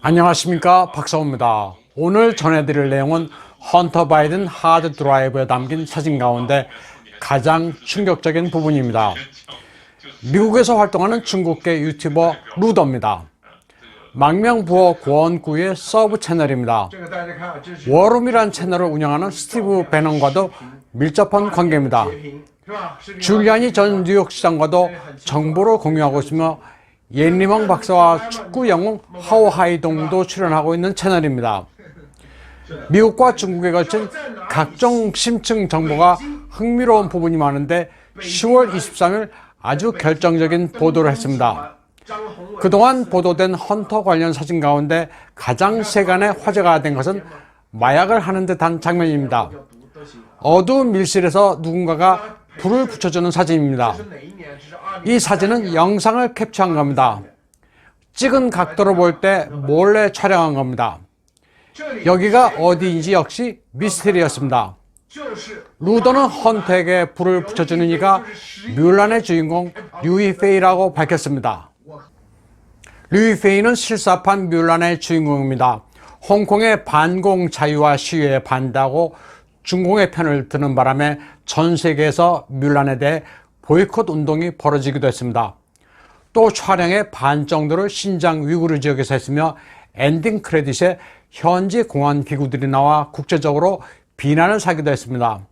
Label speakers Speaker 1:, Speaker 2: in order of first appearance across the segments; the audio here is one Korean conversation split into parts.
Speaker 1: 안녕하십니까, 박사호입니다. 오늘 전해드릴 내용은 헌터 바이든 하드 드라이브에 담긴 사진 가운데 가장 충격적인 부분입니다. 미국에서 활동하는 중국계 유튜버 루더입니다. 망명부호 고원구의 서브 채널입니다. 워룸이란 채널을 운영하는 스티브 배넌과도 밀접한 관계입니다. 줄리아니 전 뉴욕시장과도 정보를 공유하고 있으며 옌리멍 박사와 축구 영웅 하오하이동도 출연하고 있는 채널입니다. 미국과 중국에 걸친 각종 심층 정보가 흥미로운 부분이 많은데 10월 23일 아주 결정적인 보도를 했습니다. 그동안 보도된 헌터 관련 사진 가운데 가장 세간에 화제가 된 것은 마약을 하는 듯한 장면입니다. 어두운 밀실에서 누군가가 불을 붙여주는 사진입니다. 이 사진은 영상을 캡처한 겁니다. 찍은 각도로 볼 때 몰래 촬영한 겁니다. 여기가 어디인지 역시 미스테리였습니다. 루더는 헌터에게 불을 붙여주는 이가 뮬란의 주인공 류이 페이라고 밝혔습니다. 류이 페이는 실사판 뮬란의 주인공입니다. 홍콩의 반공 자유화 시위에 반대하고 중공의 편을 드는 바람에 전 세계에서 뮬란에 대해 보이콧 운동이 벌어지기도 했습니다. 또 촬영의 반 정도를 신장 위구르 지역에서 했으며 엔딩 크레딧에 현지 공안 기구들이 나와 국제적으로 비난을 사기도 했습니다.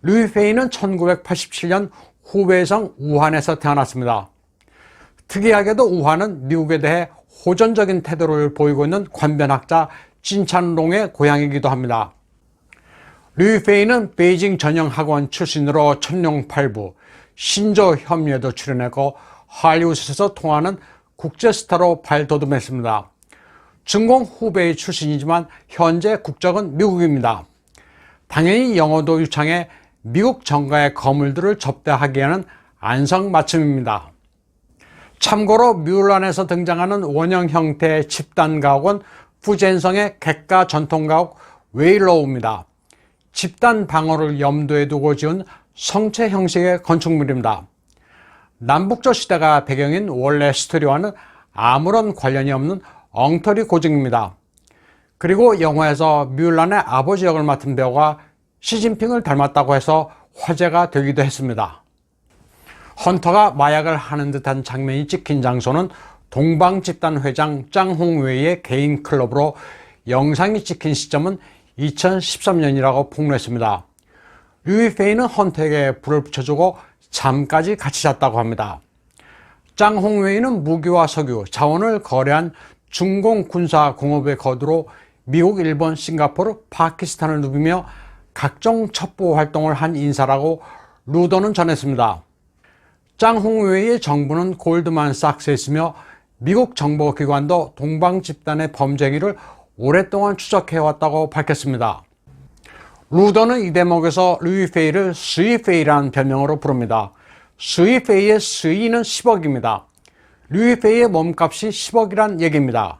Speaker 1: 류이 페이는 1987년 후베이성 우한에서 태어났습니다. 특이하게도 우한은 미국에 대해 호전적인 태도를 보이고 있는 관변학자 찐찬롱의 고향이기도 합니다. 류이 페이는 베이징 전형학원 출신으로 천룡팔부, 신조 협류에도 출연했고 할리우드에서 통하는 국제스타로 발돋움했습니다. 중공 후베이 출신이지만 현재 국적은 미국입니다. 당연히 영어도 유창해 미국 정가의 거물들을 접대하기에는 안성맞춤입니다. 참고로 뮬란에서 등장하는 원형 형태의 집단 가옥은 푸젠성의 객가 전통가옥 웨일로우입니다. 집단 방어를 염두에 두고 지은 성체 형식의 건축물입니다. 남북조 시대가 배경인 원래 스토리와는 아무런 관련이 없는 엉터리 고증입니다. 그리고 영화에서 뮬란의 아버지 역을 맡은 배우가 시진핑을 닮았다고 해서 화제가 되기도 했습니다. 헌터가 마약을 하는 듯한 장면이 찍힌 장소는 동방집단 회장 짱홍웨이의 개인 클럽으로 영상이 찍힌 시점은 2013년이라고 폭로했습니다. 류이 페이는 헌터에게 불을 붙여주고 잠까지 같이 잤다고 합니다. 짱홍웨이는 무기와 석유, 자원을 거래한 중공 군사 공업의 거두로 미국, 일본, 싱가포르, 파키스탄을 누비며 각종 첩보 활동을 한 인사라고 루더는 전했습니다. 짱홍웨이의 정부는 골드만삭스에 있으며 미국 정보기관도 동방 집단의 범죄 행위를 오랫동안 추적해왔다고 밝혔습니다. 루더는 이 대목에서 류이 페이를 스위페이라는 별명으로 부릅니다. 스위페이의 스위는 10억입니다. 류이 페이의 몸값이 10억이란 얘기입니다.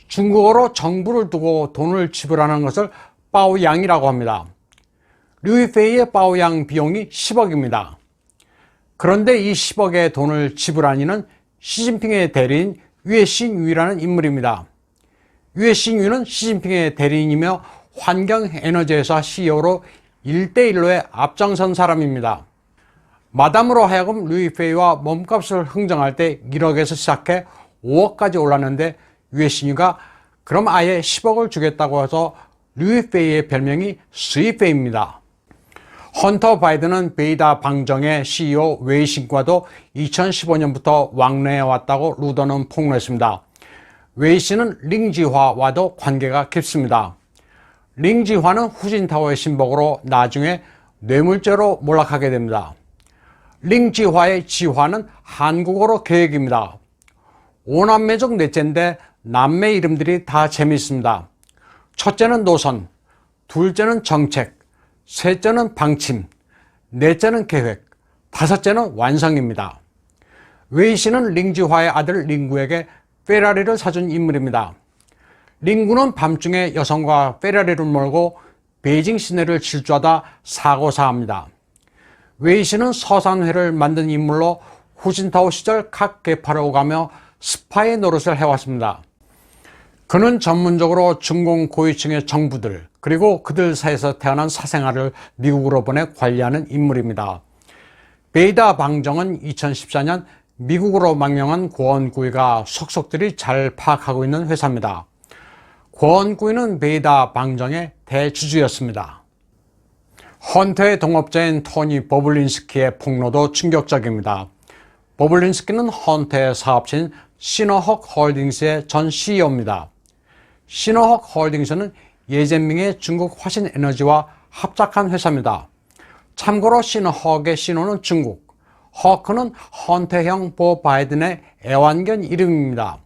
Speaker 1: 중국어로 정부를 두고 돈을 지불하는 것을 빠오양이라고 합니다. 류이 페이의 빠오양 비용이 10억입니다. 그런데 이 10억의 돈을 지불한 이는 시진핑의 대리인 유에싱유라는 인물입니다. 유에싱유는 시진핑의 대리인이며 환경에너지회사 CEO로 1대1로의 앞장선 사람입니다. 마담으로 하여금 류이 페이와 몸값을 흥정할 때 1억에서 시작해 5억까지 올랐는데 유에싱유가 그럼 아예 10억을 주겠다고 해서 류이 페이의 별명이 스위페이입니다. 헌터 바이든은 베이다 방정의 CEO 웨이신과도 2015년부터 왕래해왔다고 루더는 폭로했습니다. 웨이신은 링지화와도 관계가 깊습니다. 링지화는 후진타오의 신복으로 나중에 뇌물죄로 몰락하게 됩니다. 링지화의 지화는 한국어로 계획입니다. 5남매 중 넷째인데 남매 이름들이 다 재미있습니다. 첫째는 노선, 둘째는 정책, 셋째는 방침, 넷째는 계획, 다섯째는 완성입니다. 웨이신은 링지화의 아들 링구에게 페라리를 사준 인물입니다. 링구는 밤중에 여성과 페라리를 몰고 베이징 시내를 질주하다 사고사합니다. 웨이신은 서산회를 만든 인물로 후진타오 시절 각 계파를 오가며 스파이 노릇을 해왔습니다. 그는 전문적으로 중공 고위층의 정부들 그리고 그들 사이에서 태어난 사생아를 미국으로 보내 관리하는 인물입니다. 베이다 방정은 2014년 미국으로 망명한 고원구이가 속속들이 잘 파악하고 있는 회사입니다. 고원구이는 베이다 방정의 대주주였습니다. 헌터의 동업자인 토니 버블린스키의 폭로도 충격적입니다. 버블린스키는 헌터의 사업체인 시너헉 홀딩스의 전 CEO입니다. 시너헉 홀딩스는 예젠밍의 중국 화신에너지와 합작한 회사입니다. 참고로 시너헉의 시노는 중국, 허크는 헌터형 보 바이든의 애완견 이름입니다.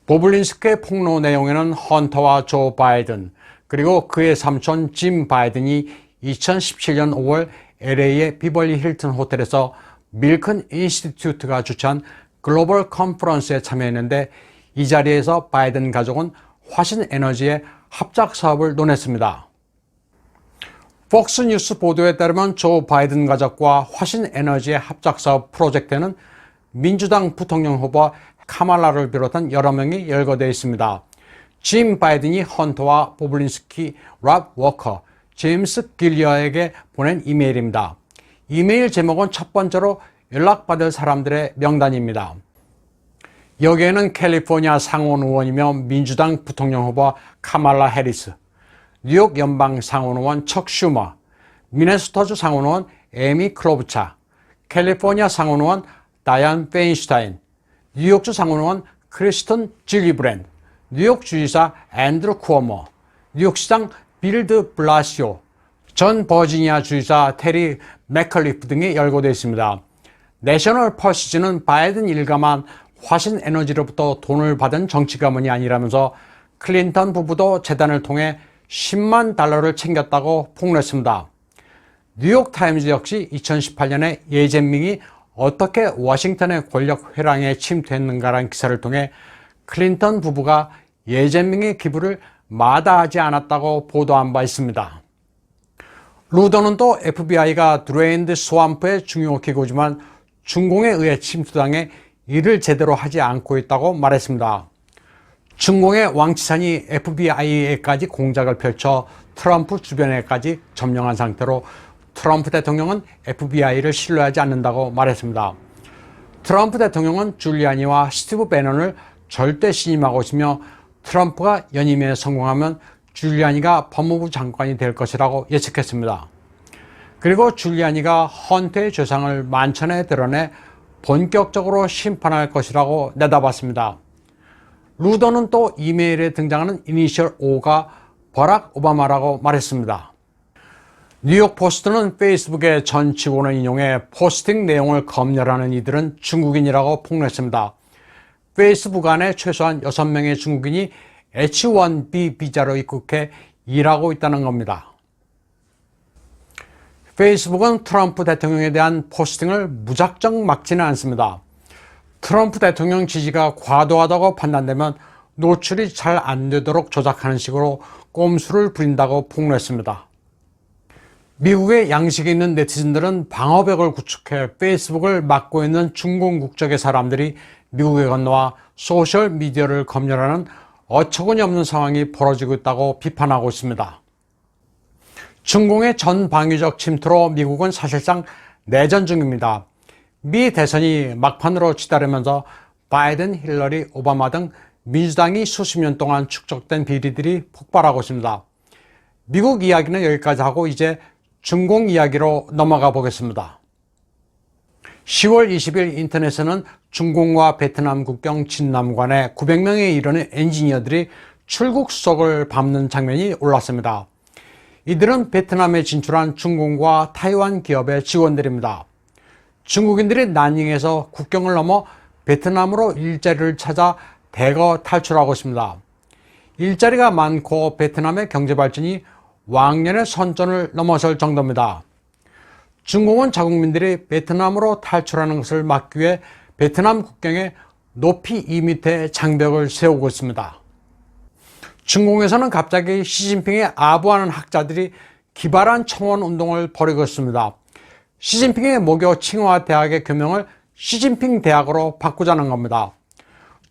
Speaker 1: 버블린스키의 폭로 내용에는 헌터와 조 바이든 그리고 그의 삼촌 짐 바이든이 2017년 5월 LA의 비벌리 힐튼 호텔에서 밀큰 인스티튜트가 주최한 글로벌 컨퍼런스에 참여했는데 이 자리에서 바이든 가족은 화신 에너지의 합작 사업을 논했습니다. 폭스뉴스 보도에 따르면 조 바이든 가족과 화신 에너지의 합작 사업 프로젝트에는 민주당 부통령 후보 카말라를 비롯한 여러 명이 열거되어 있습니다. 짐 바이든이 헌터와 버블린스키, 랍 워커, 제임스 길리어에게 보낸 이메일입니다. 이메일 제목은 첫 번째로 연락받을 사람들의 명단입니다. 여기에는 캘리포니아 상원 의원이며 민주당 부통령 후보 카말라 해리스, 뉴욕 연방 상원 의원 척 슈머, 미네소타주 상원 의원 에미 클로부차, 캘리포니아 상원 의원 다이안 페인슈타인, 뉴욕주 상원 의원 크리스턴 질리브랜드, 뉴욕 주지사 앤드루 쿠오모, 뉴욕시장 빌드 블라시오, 전 버지니아 주지사 테리 맥컬리프 등이 열거되어 있습니다. 내셔널 퍼시즈는 바이든 일가만 화신 에너지로부터 돈을 받은 정치 가문이 아니라면서 클린턴 부부도 재단을 통해 10만 달러를 챙겼다고 폭로했습니다. 뉴욕타임즈 역시 2018년에 예젠밍이 어떻게 워싱턴의 권력 회랑에 침투했는가라는 기사를 통해 클린턴 부부가 예젠밍의 기부를 마다하지 않았다고 보도한 바 있습니다. 루더는 또 FBI가 드레인드 스왑프의 중요 기구지만 중공에 의해 침투당해 일을 제대로 하지 않고 있다고 말했습니다. 중공의 왕치산이 FBI에까지 공작을 펼쳐 트럼프 주변에까지 점령한 상태로 트럼프 대통령은 FBI를 신뢰하지 않는다고 말했습니다. 트럼프 대통령은 줄리아니와 스티브 배넌을 절대 신임하고 있으며 트럼프가 연임에 성공하면 줄리아니가 법무부 장관이 될 것이라고 예측했습니다. 그리고 줄리아니가 헌터의 죄상을 만천에 드러내 본격적으로 심판할 것이라고 내다봤습니다. 루더는 또 이메일에 등장하는 이니셜 O가 버락 오바마라고 말했습니다. 뉴욕 포스트는 페이스북의 전 직원을 인용해 포스팅 내용을 검열하는 이들은 중국인이라고 폭로했습니다. 페이스북 안에 최소한 6명의 중국인이 H1B 비자로 입국해 일하고 있다는 겁니다. 페이스북은 트럼프 대통령에 대한 포스팅을 무작정 막지는 않습니다. 트럼프 대통령 지지가 과도하다고 판단되면 노출이 잘 안 되도록 조작하는 식으로 꼼수를 부린다고 폭로했습니다. 미국의 양식이 있는 네티즌들은 방어벽을 구축해 페이스북을 막고 있는 중공 국적의 사람들이 미국에 건너와 소셜미디어를 검열하는 어처구니 없는 상황이 벌어지고 있다고 비판하고 있습니다. 중공의 전방위적 침투로 미국은 사실상 내전 중입니다. 미 대선이 막판으로 치달으면서 바이든, 힐러리, 오바마 등 민주당이 수십 년 동안 축적된 비리들이 폭발하고 있습니다. 미국 이야기는 여기까지 하고 이제 중공 이야기로 넘어가 보겠습니다. 10월 20일 인터넷에는 중공과 베트남 국경 진남관에 900명에 이르는 엔지니어들이 출국 수속을 밟는 장면이 올랐습니다. 이들은 베트남에 진출한 중공과 타이완 기업의 직원들입니다. 중국인들이 난닝해서 국경을 넘어 베트남으로 일자리를 찾아 대거 탈출하고 있습니다. 일자리가 많고 베트남의 경제발전이 왕년의 선전을 넘어설 정도입니다. 중공은 자국민들이 베트남으로 탈출하는 것을 막기 위해 베트남 국경에 높이 2m의 장벽을 세우고 있습니다. 중공에서는 갑자기 시진핑에 아부하는 학자들이 기발한 청원 운동을 벌이고 있습니다. 시진핑의 모교 칭화 대학의 교명을 시진핑 대학으로 바꾸자는 겁니다.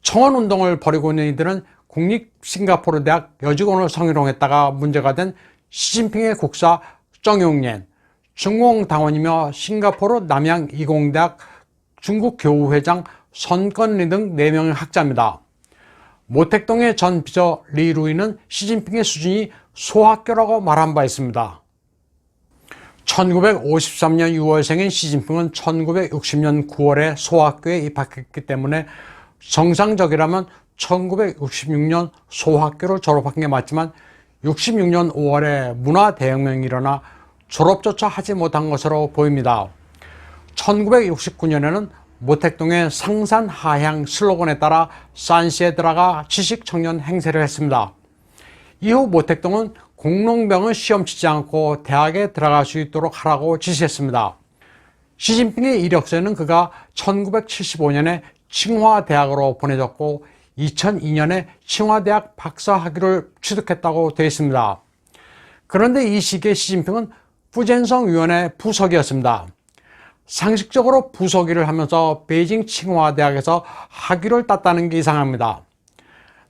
Speaker 1: 청원운동을 벌이고 있는 이들은 국립싱가포르대학 여직원을 성희롱했다가 문제가 된 시진핑의 국사 정용옌, 중공당원이며 싱가포르 남양이공대학 중국교우회장 선건리 등 4명의 학자입니다. 모택동의 전 비서 리루이는 시진핑의 수준이 소학교라고 말한 바 있습니다. 1953년 6월생인 시진핑은 1960년 9월에 소학교에 입학했기 때문에 정상적이라면 1966년 소학교를 졸업한 게 맞지만 66년 5월에 문화대혁명이 일어나 졸업조차 하지 못한 것으로 보입니다. 1969년에는 모택동의 상산하향 슬로건에 따라 산시에 들어가 지식청년 행세를 했습니다. 이후 모택동은 공농병을 시험 치지 않고 대학에 들어갈 수 있도록 하라고 지시했습니다. 시진핑의 이력서에는 그가 1975년에 칭화대학으로 보내졌고 2002년에 칭화대학 박사학위를 취득했다고 되어 있습니다. 그런데 이 시기에 시진핑은 부젠성위원회 부석이었습니다. 상식적으로 부석일을 하면서 베이징 칭화대학에서 학위를 땄다는 게 이상합니다.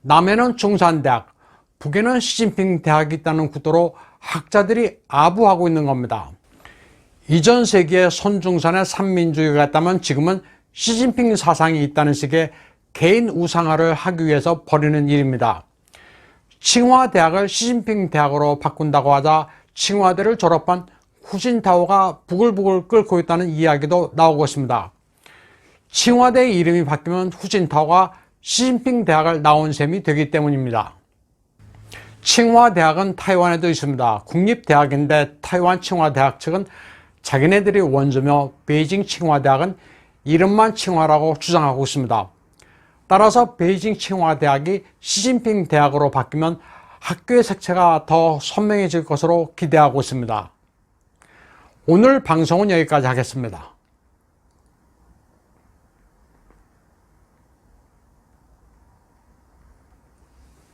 Speaker 1: 남해는 중산대학, 북에는 시진핑 대학이 있다는 구도로 학자들이 아부하고 있는 겁니다. 이전 세기에 손중산의 삼민주의가 있다면 지금은 시진핑 사상이 있다는 식의 개인 우상화를 하기 위해서 벌이는 일입니다. 칭화대학을 시진핑 대학으로 바꾼다고 하자 칭화대를 졸업한 후진타오가 부글부글 끓고 있다는 이야기도 나오고 있습니다. 칭화대의 이름이 바뀌면 후진타오가 시진핑 대학을 나온 셈이 되기 때문입니다. 칭화대학은 타이완에도 있습니다. 국립대학인데 타이완 칭화대학 측은 자기네들이 원조며 베이징 칭화대학은 이름만 칭화라고 주장하고 있습니다. 따라서 베이징 칭화대학이 시진핑 대학으로 바뀌면 학교의 색채가 더 선명해질 것으로 기대하고 있습니다. 오늘 방송은 여기까지 하겠습니다.